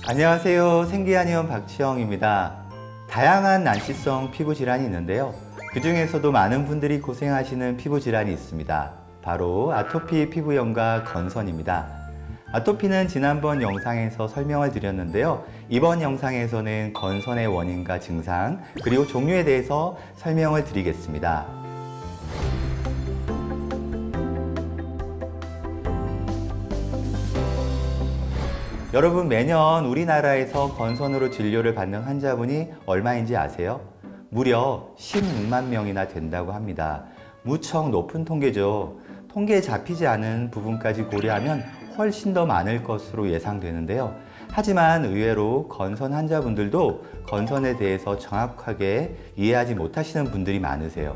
안녕하세요. 생기한의원 박치영입니다. 다양한 난치성 피부 질환이 있는데요. 그 중에서도 많은 분들이 고생하시는 피부 질환이 있습니다. 바로 아토피 피부염과 건선입니다. 아토피는 지난번 영상에서 설명을 드렸는데요. 이번 영상에서는 건선의 원인과 증상, 그리고 종류에 대해서 설명을 드리겠습니다. 여러분, 매년 우리나라에서 건선으로 진료를 받는 환자분이 얼마인지 아세요? 무려 16만 명이나 된다고 합니다. 무척 높은 통계죠. 통계에 잡히지 않은 부분까지 고려하면 훨씬 더 많을 것으로 예상되는데요. 하지만 의외로 건선 환자분들도 건선에 대해서 정확하게 이해하지 못하시는 분들이 많으세요.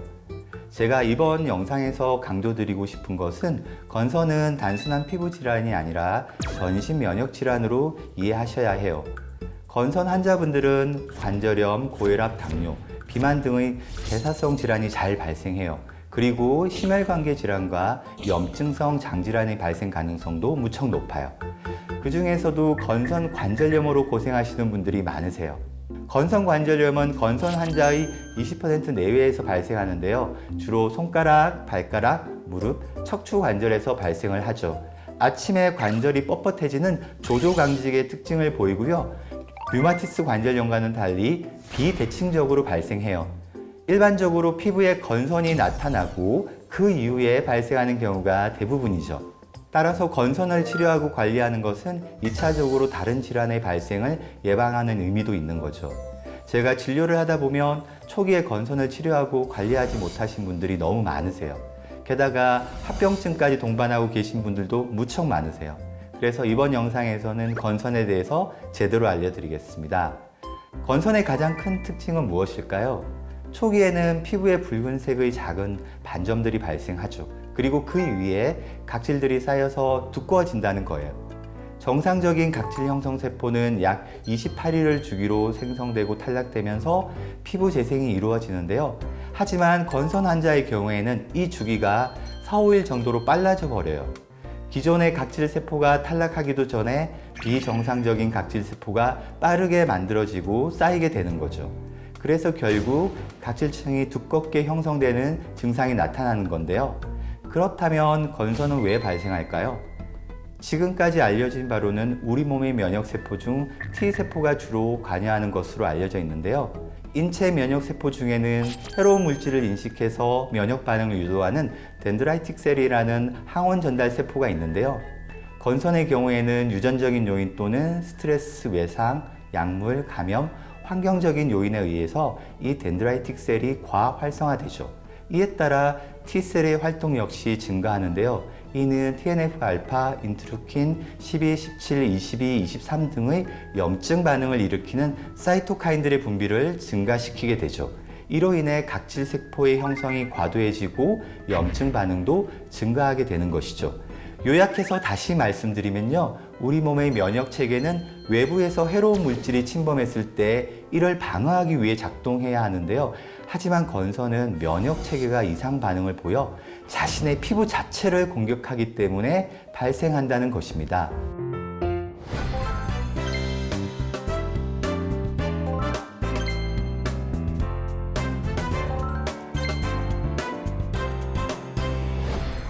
제가 이번 영상에서 강조드리고 싶은 것은 건선은 단순한 피부 질환이 아니라 전신 면역 질환으로 이해하셔야 해요. 건선 환자분들은 관절염, 고혈압, 당뇨, 비만 등의 대사성 질환이 잘 발생해요. 그리고 심혈관계 질환과 염증성 장질환의 발생 가능성도 무척 높아요. 그 중에서도 건선 관절염으로 고생하시는 분들이 많으세요. 건선 관절염은 건선 환자의 20% 내외에서 발생하는데요. 주로 손가락, 발가락, 무릎, 척추 관절에서 발생을 하죠. 아침에 관절이 뻣뻣해지는 조조강직의 특징을 보이고요. 류마티스 관절염과는 달리 비대칭적으로 발생해요. 일반적으로 피부에 건선이 나타나고 그 이후에 발생하는 경우가 대부분이죠. 따라서 건선을 치료하고 관리하는 것은 2차적으로 다른 질환의 발생을 예방하는 의미도 있는 거죠. 제가 진료를 하다 보면 초기에 건선을 치료하고 관리하지 못하신 분들이 너무 많으세요. 게다가 합병증까지 동반하고 계신 분들도 무척 많으세요. 그래서 이번 영상에서는 건선에 대해서 제대로 알려드리겠습니다. 건선의 가장 큰 특징은 무엇일까요? 초기에는 피부에 붉은색의 작은 반점들이 발생하죠. 그리고 그 위에 각질들이 쌓여서 두꺼워진다는 거예요. 정상적인 각질 형성 세포는 약 28일을 주기로 생성되고 탈락되면서 피부 재생이 이루어지는데요. 하지만 건선 환자의 경우에는 이 주기가 4, 5일 정도로 빨라져 버려요. 기존의 각질 세포가 탈락하기도 전에 비정상적인 각질 세포가 빠르게 만들어지고 쌓이게 되는 거죠. 그래서 결국 각질층이 두껍게 형성되는 증상이 나타나는 건데요. 그렇다면 건선은 왜 발생할까요? 지금까지 알려진 바로는 우리 몸의 면역세포 중 T세포가 주로 관여하는 것으로 알려져 있는데요. 인체 면역세포 중에는 새로운 물질을 인식해서 면역 반응을 유도하는 덴드라이틱 셀이라는 항원 전달 세포가 있는데요. 건선의 경우에는 유전적인 요인 또는 스트레스, 외상, 약물, 감염, 환경적인 요인에 의해서 이 덴드라이틱 셀이 과활성화되죠. 이에 따라 T셀의 활동 역시 증가하는데요. 이는 TNF-알파, 인터루킨 12, 17, 22, 23 등의 염증 반응을 일으키는 사이토카인들의 분비를 증가시키게 되죠. 이로 인해 각질 세포의 형성이 과도해지고 염증 반응도 증가하게 되는 것이죠. 요약해서 다시 말씀드리면요. 우리 몸의 면역 체계는 외부에서 해로운 물질이 침범했을 때 이를 방어하기 위해 작동해야 하는데요. 하지만 건선은 면역 체계가 이상 반응을 보여 자신의 피부 자체를 공격하기 때문에 발생한다는 것입니다.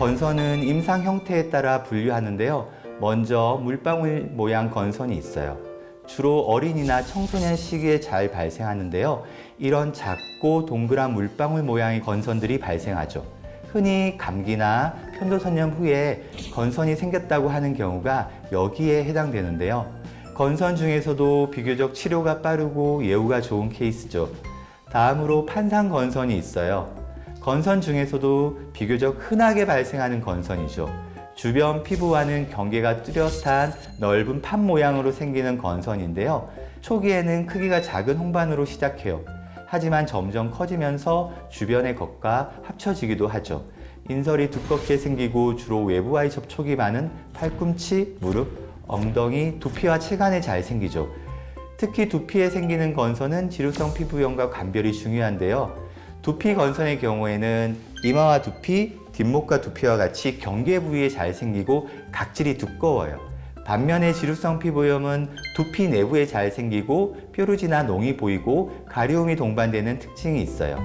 건선은 임상 형태에 따라 분류하는데요. 먼저 물방울 모양 건선이 있어요. 주로 어린이나 청소년 시기에 잘 발생하는데요. 이런 작고 동그란 물방울 모양의 건선들이 발생하죠. 흔히 감기나 편도선염 후에 건선이 생겼다고 하는 경우가 여기에 해당되는데요. 건선 중에서도 비교적 치료가 빠르고 예후가 좋은 케이스죠. 다음으로 판상 건선이 있어요. 건선 중에서도 비교적 흔하게 발생하는 건선이죠. 주변 피부와는 경계가 뚜렷한 넓은 판 모양으로 생기는 건선인데요. 초기에는 크기가 작은 홍반으로 시작해요. 하지만 점점 커지면서 주변의 것과 합쳐지기도 하죠. 인설이 두껍게 생기고 주로 외부와의 접촉이 많은 팔꿈치, 무릎, 엉덩이, 두피와 체간에 잘 생기죠. 특히 두피에 생기는 건선은 지루성 피부염과 감별이 중요한데요. 두피 건선의 경우에는 이마와 두피, 뒷목과 두피와 같이 경계 부위에 잘 생기고 각질이 두꺼워요. 반면에 지루성 피부염은 두피 내부에 잘 생기고 뾰루지나 농이 보이고 가려움이 동반되는 특징이 있어요.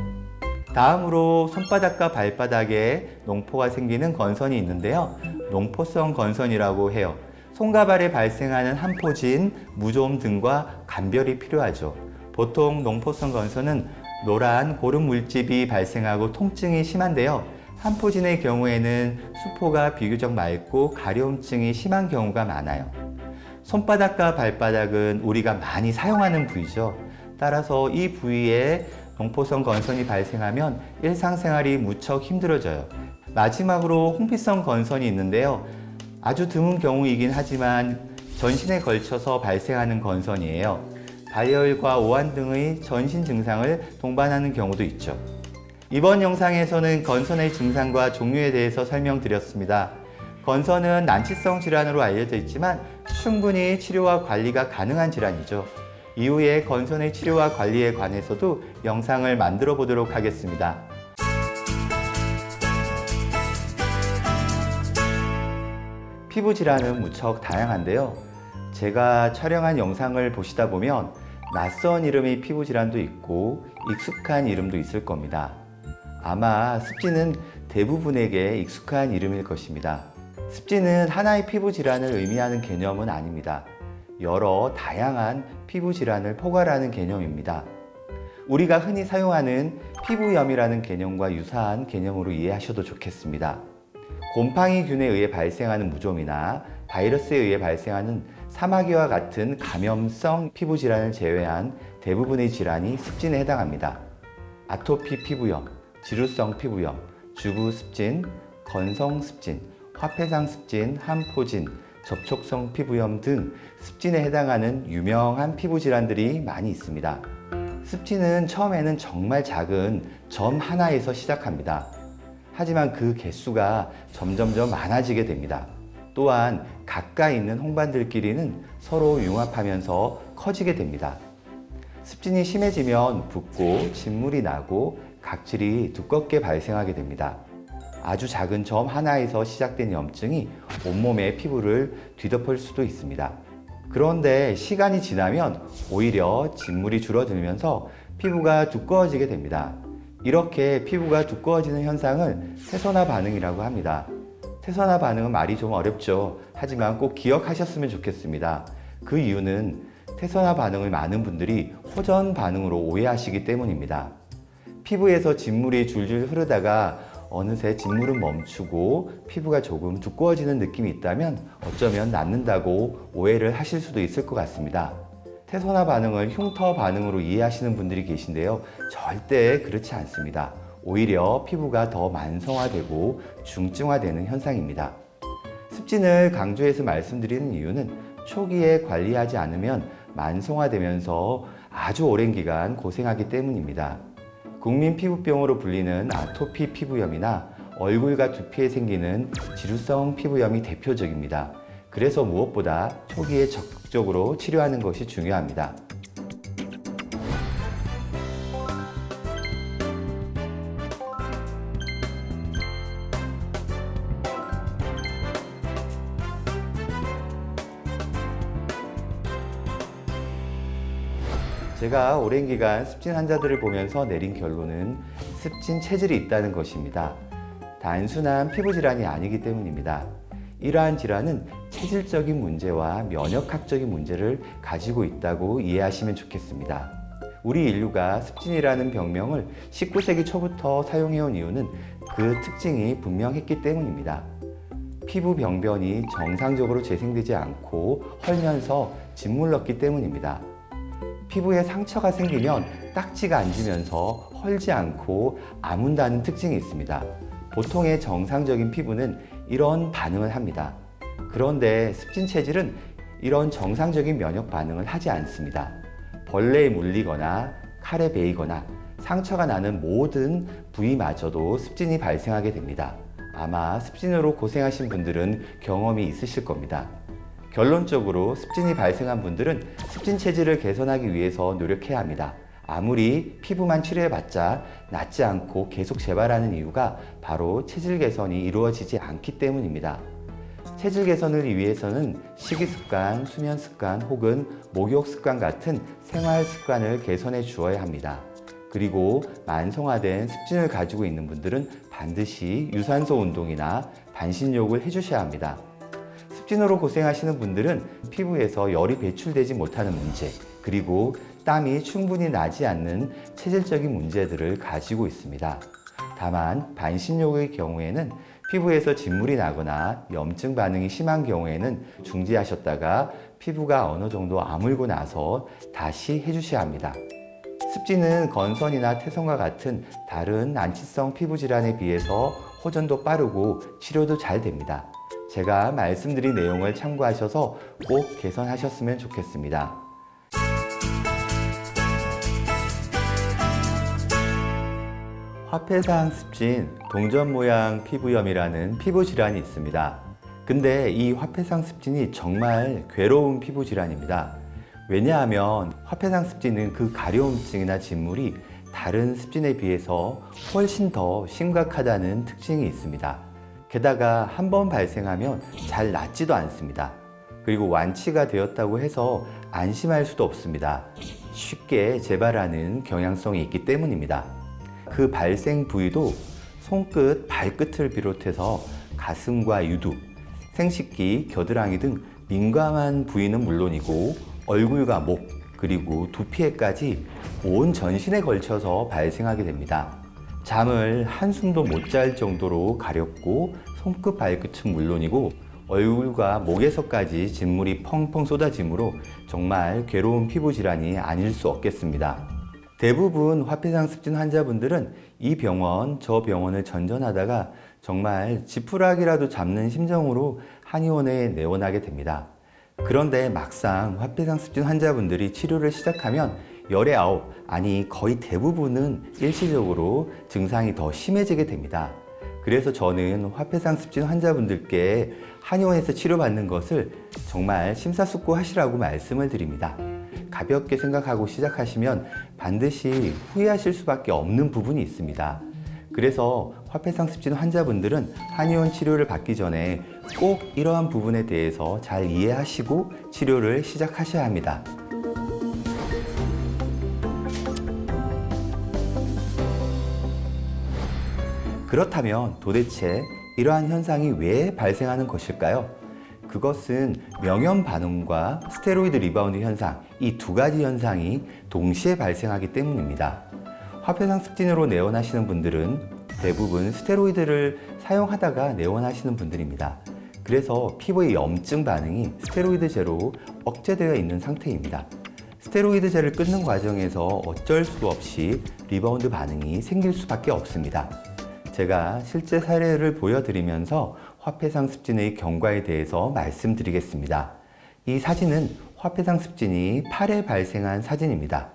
다음으로 손바닥과 발바닥에 농포가 생기는 건선이 있는데요. 농포성 건선이라고 해요. 손과 발에 발생하는 한포진, 무좀 등과 감별이 필요하죠. 보통 농포성 건선은 노란 고름 물집이 발생하고 통증이 심한데요. 한포진의 경우에는 수포가 비교적 맑고 가려움증이 심한 경우가 많아요. 손바닥과 발바닥은 우리가 많이 사용하는 부위죠. 따라서 이 부위에 농포성 건선이 발생하면 일상생활이 무척 힘들어져요. 마지막으로 홍피성 건선이 있는데요. 아주 드문 경우이긴 하지만 전신에 걸쳐서 발생하는 건선이에요. 발열과 오한 등의 전신 증상을 동반하는 경우도 있죠. 이번 영상에서는 건선의 증상과 종류에 대해서 설명드렸습니다. 건선은 난치성 질환으로 알려져 있지만 충분히 치료와 관리가 가능한 질환이죠. 이후에 건선의 치료와 관리에 관해서도 영상을 만들어 보도록 하겠습니다. 피부 질환은 무척 다양한데요. 제가 촬영한 영상을 보시다 보면 낯선 이름의 피부 질환도 있고 익숙한 이름도 있을 겁니다. 아마 습진은 대부분에게 익숙한 이름일 것입니다. 습진은 하나의 피부 질환을 의미하는 개념은 아닙니다. 여러 다양한 피부 질환을 포괄하는 개념입니다. 우리가 흔히 사용하는 피부염이라는 개념과 유사한 개념으로 이해하셔도 좋겠습니다. 곰팡이균에 의해 발생하는 무좀이나 바이러스에 의해 발생하는 사마귀와 같은 감염성 피부 질환을 제외한 대부분의 질환이 습진에 해당합니다. 아토피 피부염, 지루성 피부염, 주부 습진, 건성 습진, 화폐상 습진, 한포진, 접촉성 피부염 등 습진에 해당하는 유명한 피부 질환들이 많이 있습니다. 습진은 처음에는 정말 작은 점 하나에서 시작합니다. 하지만 그 개수가 점점점 많아지게 됩니다. 또한 가까이 있는 홍반들끼리는 서로 융합하면서 커지게 됩니다. 습진이 심해지면 붓고 진물이 나고 각질이 두껍게 발생하게 됩니다. 아주 작은 점 하나에서 시작된 염증이 온몸의 피부를 뒤덮을 수도 있습니다. 그런데 시간이 지나면 오히려 진물이 줄어들면서 피부가 두꺼워지게 됩니다. 이렇게 피부가 두꺼워지는 현상을 태선화 반응이라고 합니다. 태선화 반응은 말이 좀 어렵죠. 하지만 꼭 기억하셨으면 좋겠습니다. 그 이유는 태선화 반응을 많은 분들이 호전 반응으로 오해하시기 때문입니다. 피부에서 진물이 줄줄 흐르다가 어느새 진물은 멈추고 피부가 조금 두꺼워지는 느낌이 있다면 어쩌면 낫는다고 오해를 하실 수도 있을 것 같습니다. 태선화 반응을 흉터 반응으로 이해하시는 분들이 계신데요. 절대 그렇지 않습니다. 오히려 피부가 더 만성화되고 중증화되는 현상입니다. 습진을 강조해서 말씀드리는 이유는 초기에 관리하지 않으면 만성화되면서 아주 오랜 기간 고생하기 때문입니다. 국민 피부병으로 불리는 아토피 피부염이나 얼굴과 두피에 생기는 지루성 피부염이 대표적입니다. 그래서 무엇보다 초기에 적극적으로 치료하는 것이 중요합니다. 제가 오랜 기간 습진 환자들을 보면서 내린 결론은 습진 체질이 있다는 것입니다. 단순한 피부 질환이 아니기 때문입니다. 이러한 질환은 체질적인 문제와 면역학적인 문제를 가지고 있다고 이해하시면 좋겠습니다. 우리 인류가 습진이라는 병명을 19세기 초부터 사용해온 이유는 그 특징이 분명했기 때문입니다. 피부 병변이 정상적으로 재생되지 않고 헐면서 짓물렀기 때문입니다. 피부에 상처가 생기면 딱지가 앉으면서 헐지 않고 아문다는 특징이 있습니다. 보통의 정상적인 피부는 이런 반응을 합니다. 그런데 습진 체질은 이런 정상적인 면역 반응을 하지 않습니다. 벌레에 물리거나 칼에 베이거나 상처가 나는 모든 부위마저도 습진이 발생하게 됩니다. 아마 습진으로 고생하신 분들은 경험이 있으실 겁니다. 결론적으로 습진이 발생한 분들은 습진 체질을 개선하기 위해서 노력해야 합니다. 아무리 피부만 치료해봤자 낫지 않고 계속 재발하는 이유가 바로 체질 개선이 이루어지지 않기 때문입니다. 체질 개선을 위해서는 식이 습관, 수면 습관 혹은 목욕 습관 같은 생활 습관을 개선해 주어야 합니다. 그리고 만성화된 습진을 가지고 있는 분들은 반드시 유산소 운동이나 반신욕을 해주셔야 합니다. 습진으로 고생하시는 분들은 피부에서 열이 배출되지 못하는 문제, 그리고 땀이 충분히 나지 않는 체질적인 문제들을 가지고 있습니다. 다만 반신욕의 경우에는 피부에서 진물이 나거나 염증 반응이 심한 경우에는 중지하셨다가 피부가 어느 정도 아물고 나서 다시 해주셔야 합니다. 습진은 건선이나 태성과 같은 다른 난치성 피부 질환에 비해서 호전도 빠르고 치료도 잘 됩니다. 제가 말씀드린 내용을 참고하셔서 꼭 개선하셨으면 좋겠습니다. 화폐상 습진, 동전 모양 피부염이라는 피부 질환이 있습니다. 근데 이 화폐상 습진이 정말 괴로운 피부 질환입니다. 왜냐하면 화폐상 습진은 그 가려움증이나 진물이 다른 습진에 비해서 훨씬 더 심각하다는 특징이 있습니다. 게다가 한 번 발생하면 잘 낫지도 않습니다. 그리고 완치가 되었다고 해서 안심할 수도 없습니다. 쉽게 재발하는 경향성이 있기 때문입니다. 그 발생 부위도 손끝, 발끝을 비롯해서 가슴과 유두, 생식기, 겨드랑이 등 민감한 부위는 물론이고 얼굴과 목, 그리고 두피에까지 온 전신에 걸쳐서 발생하게 됩니다. 잠을 한숨도 못 잘 정도로 가렵고 손끝, 발끝은 물론이고 얼굴과 목에서까지 진물이 펑펑 쏟아지므로 정말 괴로운 피부 질환이 아닐 수 없겠습니다. 대부분 화폐상 습진 환자분들은 이 병원, 저 병원을 전전하다가 정말 지푸라기라도 잡는 심정으로 한의원에 내원하게 됩니다. 그런데 막상 화폐상 습진 환자분들이 치료를 시작하면 열의 9, 아니 거의 대부분은 일시적으로 증상이 더 심해지게 됩니다. 그래서 저는 화폐상 습진 환자분들께 한의원에서 치료받는 것을 정말 심사숙고하시라고 말씀을 드립니다. 가볍게 생각하고 시작하시면 반드시 후회하실 수밖에 없는 부분이 있습니다. 그래서 화폐상 습진 환자분들은 한의원 치료를 받기 전에 꼭 이러한 부분에 대해서 잘 이해하시고 치료를 시작하셔야 합니다. 그렇다면 도대체 이러한 현상이 왜 발생하는 것일까요? 그것은 명현 반응과 스테로이드 리바운드 현상, 이 두 가지 현상이 동시에 발생하기 때문입니다. 화폐상 습진으로 내원하시는 분들은 대부분 스테로이드를 사용하다가 내원하시는 분들입니다. 그래서 피부의 염증 반응이 스테로이드제로 억제되어 있는 상태입니다. 스테로이드제를 끊는 과정에서 어쩔 수 없이 리바운드 반응이 생길 수밖에 없습니다. 제가 실제 사례를 보여드리면서 화폐상 습진의 경과에 대해서 말씀드리겠습니다. 이 사진은 화폐상 습진이 팔에 발생한 사진입니다.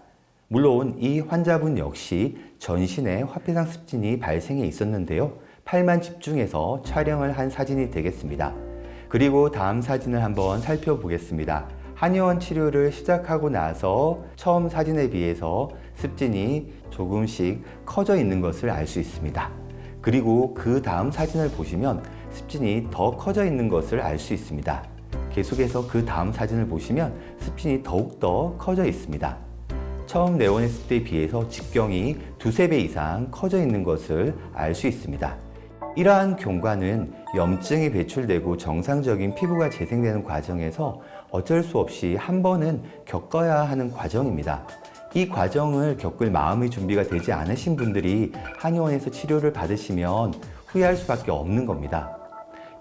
물론 이 환자분 역시 전신에 화폐상 습진이 발생해 있었는데요. 팔만 집중해서 촬영을 한 사진이 되겠습니다. 그리고 다음 사진을 한번 살펴보겠습니다. 한의원 치료를 시작하고 나서 처음 사진에 비해서 습진이 조금씩 커져 있는 것을 알 수 있습니다. 그리고 그 다음 사진을 보시면 습진이 더 커져 있는 것을 알 수 있습니다. 계속해서 그 다음 사진을 보시면 습진이 더욱더 커져 있습니다. 처음 내원했을 때에 비해서 직경이 두세 배 이상 커져 있는 것을 알 수 있습니다. 이러한 경과는 염증이 배출되고 정상적인 피부가 재생되는 과정에서 어쩔 수 없이 한 번은 겪어야 하는 과정입니다. 이 과정을 겪을 마음의 준비가 되지 않으신 분들이 한의원에서 치료를 받으시면 후회할 수밖에 없는 겁니다.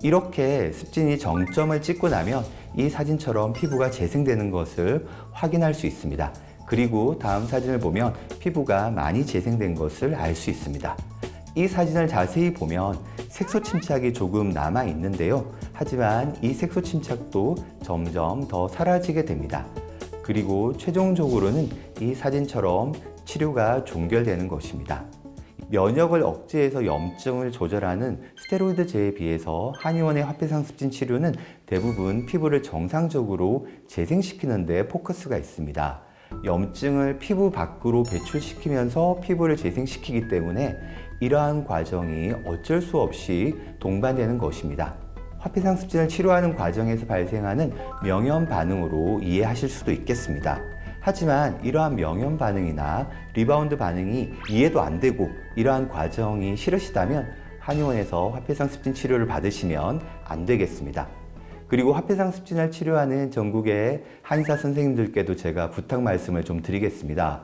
이렇게 습진이 정점을 찍고 나면 이 사진처럼 피부가 재생되는 것을 확인할 수 있습니다. 그리고 다음 사진을 보면 피부가 많이 재생된 것을 알 수 있습니다. 이 사진을 자세히 보면 색소 침착이 조금 남아 있는데요. 하지만 이 색소 침착도 점점 더 사라지게 됩니다. 그리고 최종적으로는 이 사진처럼 치료가 종결되는 것입니다. 면역을 억제해서 염증을 조절하는 스테로이드제에 비해서 한의원의 화폐상 습진 치료는 대부분 피부를 정상적으로 재생시키는 데 포커스가 있습니다. 염증을 피부 밖으로 배출시키면서 피부를 재생시키기 때문에 이러한 과정이 어쩔 수 없이 동반되는 것입니다. 화폐상습진을 치료하는 과정에서 발생하는 명현 반응으로 이해하실 수도 있겠습니다. 하지만 이러한 명현 반응이나 리바운드 반응이 이해도 안 되고 이러한 과정이 싫으시다면 한의원에서 화폐상습진 치료를 받으시면 안 되겠습니다. 그리고 화폐상습진을 치료하는 전국의 한의사 선생님들께도 제가 부탁 말씀을 좀 드리겠습니다.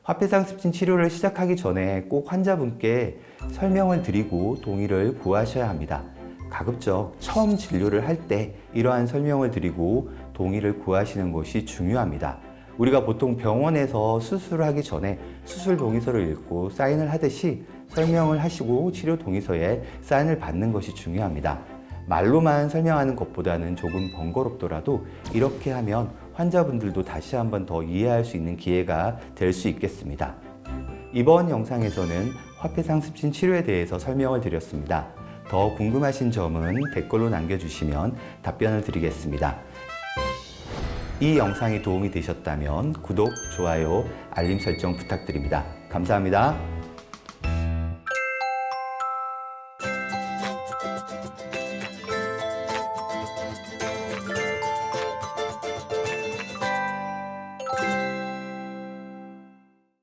화폐상습진 치료를 시작하기 전에 꼭 환자분께 설명을 드리고 동의를 구하셔야 합니다. 가급적 처음 진료를 할 때 이러한 설명을 드리고 동의를 구하시는 것이 중요합니다. 우리가 보통 병원에서 수술을 하기 전에 수술 동의서를 읽고 사인을 하듯이 설명을 하시고 치료 동의서에 사인을 받는 것이 중요합니다. 말로만 설명하는 것보다는 조금 번거롭더라도 이렇게 하면 환자분들도 다시 한번 더 이해할 수 있는 기회가 될 수 있겠습니다. 이번 영상에서는 화폐상습진 치료에 대해서 설명을 드렸습니다. 더 궁금하신 점은 댓글로 남겨주시면 답변을 드리겠습니다. 이 영상이 도움이 되셨다면 구독, 좋아요, 알림 설정 부탁드립니다. 감사합니다.